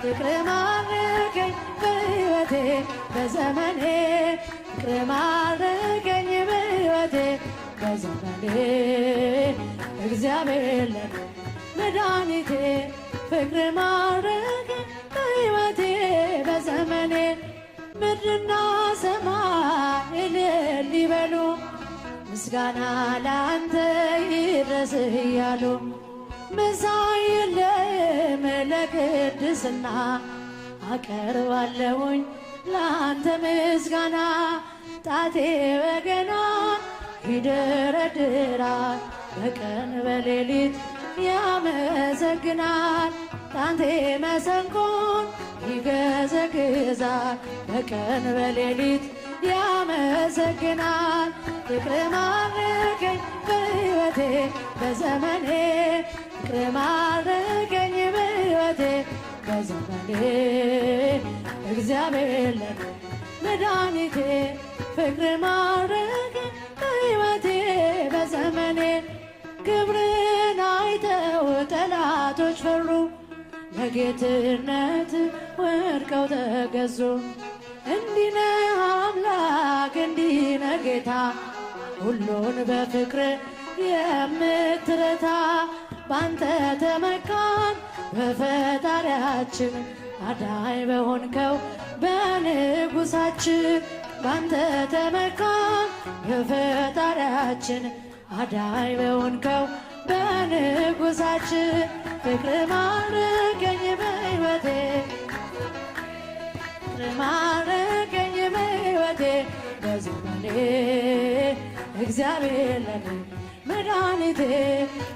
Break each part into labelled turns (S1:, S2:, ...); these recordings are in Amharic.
S1: ፍቅር ማረከኝ በሕይወቴ በዘመኔ ፍቅር ማረከኝ በሕይወቴ በዘመኔ እግዚአብሔር ለኔ መድኃኒቴ ፍቅር ማረከኝ በሕይወቴ በዘመኔ ምድርና ሰማይ እልል ይበሉ ምስጋና ላንተ ይድረስህ እያሉ መሳይ የለም ለቅድስና አቀርባለሁኝ ላንተ ምስጋና ጣቴ በገና ይደረድራል በቀን በሌሊት ያመሰግናል ጣቴ መሰንቆን ይገዘግዛል በቀን በሌሊት ያመሰግናል ፍቅር ማረከኝ በሕይወቴ በዘመኔ ፍቅር ማረከኝ በሕይወቴ በዘመኔ እግዚአብሔር ለኔ መድኃኒቴ ፍቅር ማረከኝ በሕይወቴ በዘመኔ ክብርን አይተው ጠላቶች ፈሩ ለጌትነት ወድቀው ተገዙ እንዲነ አምላክ እንዲነ ጌታ ሁሉን በፍቅር የምትረታ ባንተ ተመካን በፈጣሪያችን አዳኝ በሆንከው በንጉሳችን ባንተ ተመካን በፈጣሪያችን አዳኝ በሆንከው በንጉሳችን ፍቅር ማረከኝ በሕይወቴ ፍቅር ማረከኝ በሕይወቴ በዘመኔ እግዚአብሔር ለኔ መድኃኒቴ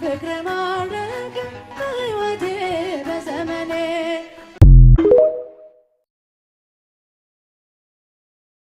S1: ፍቅር ማረከኝ